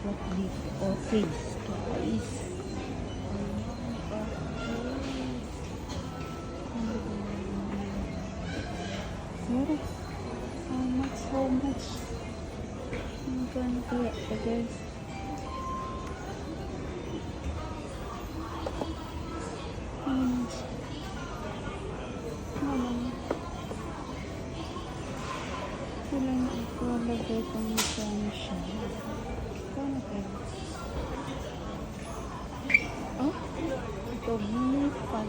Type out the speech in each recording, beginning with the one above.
what dito? Okay, guys. Pero, how much? I'm gonna get the guys. How much? Walang ikalagay kung magkano siya. Kano kaya? Oh, ito, bumipal.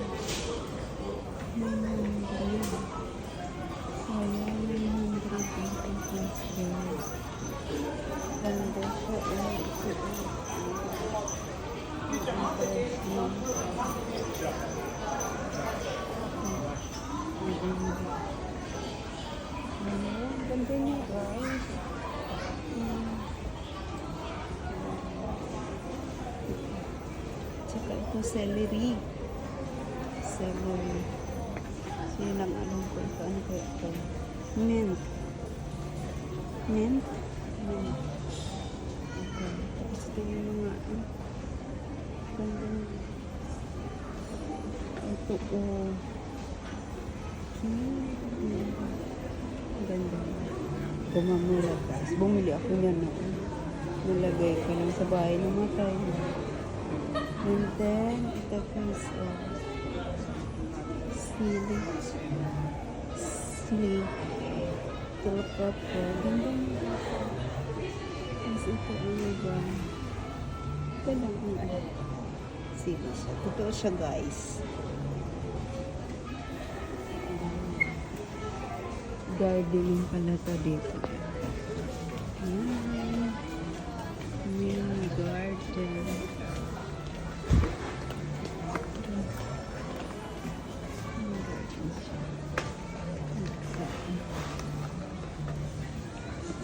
900. Ayan, 900 plus guys. Ganda siya. Ganda niya guys. Tsaka ito celery. Celery. So yun ang alam ko ito. Ano ko ito? Mint. Mint? Mint. Okay. Tapos ito yung mga ganda niya. Ito ganda. Bumamura guys. Bumili ako niyan noon. Nalagay ko lang sa bahay namatay. And then, ito guys, sili. Tilapia. Ganda niya. Tapos ito ano ba? Ito lang ang sili siya. Totoo siya guys. Gardening pala to dito. Yan. Yung garden.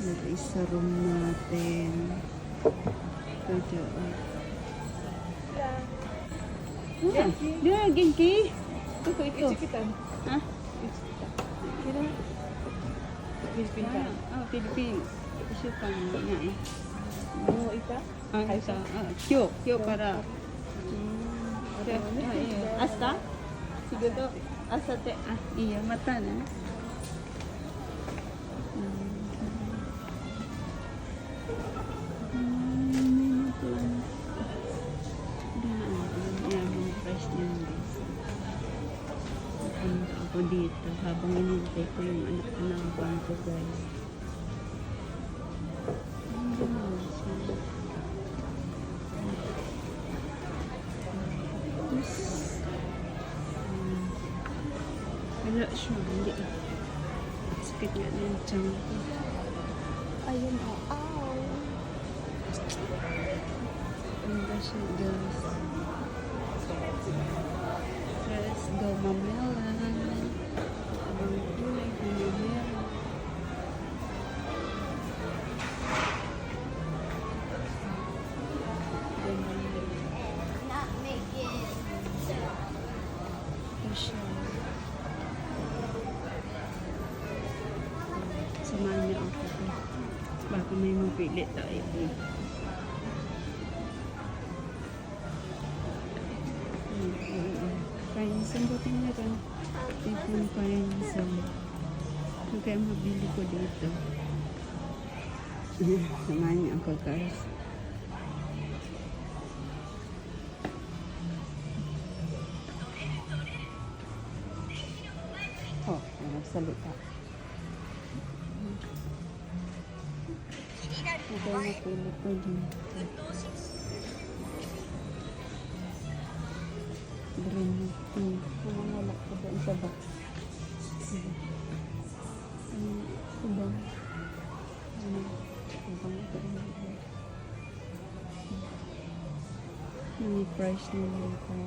Ito isa room natin. Ito yeah, Genki. Ito. Ha? Kira? Philippine ka? Philippine. Isu ka nga eh. Ano ita? Ita. Kyo para. Asta? Siguro. Asta te. Iya, mata na. Ako dito habang inintay ko yung anak-anakan ko guys. Wala siya, hindi. Sakit nga na yung tiyan ko. Ayun o. Ow! Ganda siya guys. Let's go mamela. Abang kulay ko mamela. Not making. Ito siya. Samahan niyo ako ko. Baka may mapili tayo. Kainsan ko tingnan ito. Ito yung kainsan. Ito kaya mabili ko dito. Samahan niyo ako guys. Oh, nagsalita. Ito yung napili ko dito. Green tea. Nangangalak ko doon sa box. Ubang. Ubang ito. May price na dito.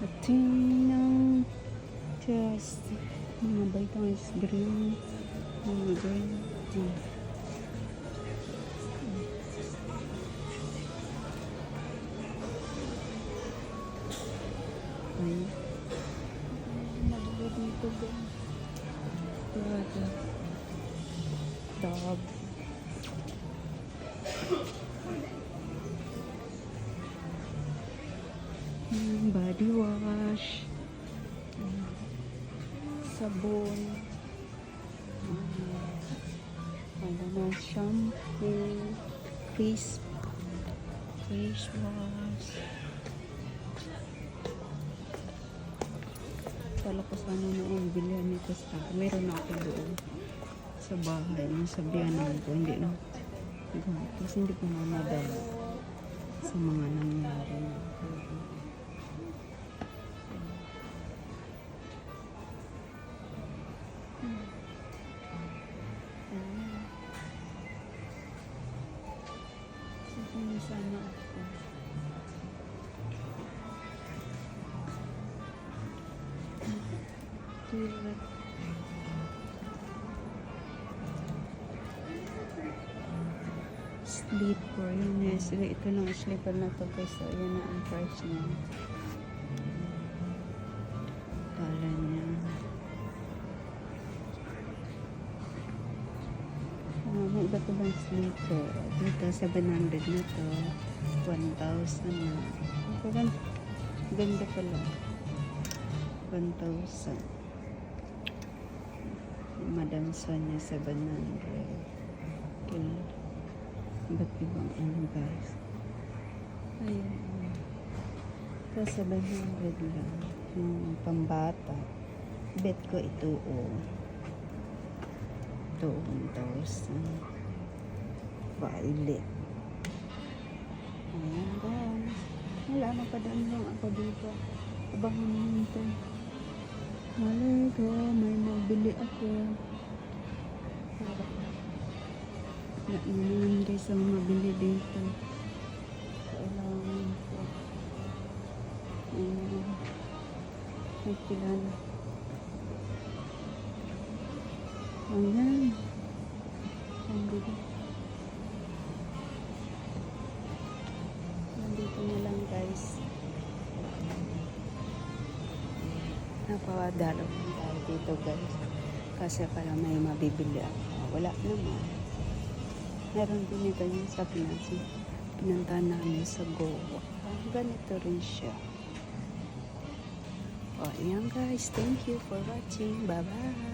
Ating ng just mga vitamins green. Mga green tea. Maganda dito guys. Dog. Body wash. Sabon. Wala na shampoo. Face wash. Kala ko sana noong bilihan nito sa meron ako doon sa bahay. Nasabihan ko, hindi na. Kasi hindi ko na madala sa mga nangyari na. Sana ako. Tulad. Sleeper. Yun yes. Ito lang sleeper na to guys. So, yun na ang price niya. Kala niya. May iba to bang sleeper. Dito 700 na to. 1,000 na. Ganda pala. 1,000. Madam Sonia 700. Okay. Iba't ibang ano guys. Ayan. Ito 700 lang. Yung pambata. Bet ko ito ito 1,000. Violet. Ayan guys. Wala na pa daan lang ako dito. Abangan mo ito. Malay ko, may mabili ako. Naman guys ang mabili dito. Kailangan ko. Ayan. May kilala. Ayan. Nandito na lang guys. Napawadalo tayo dito guys. Kasi pala may mabibili ako. Wala naman. Meron din ito yung sa Pinas. Pinunta namin sa Goa. Ganito rin siya. O, ayan guys. Thank you for watching. Bye-bye.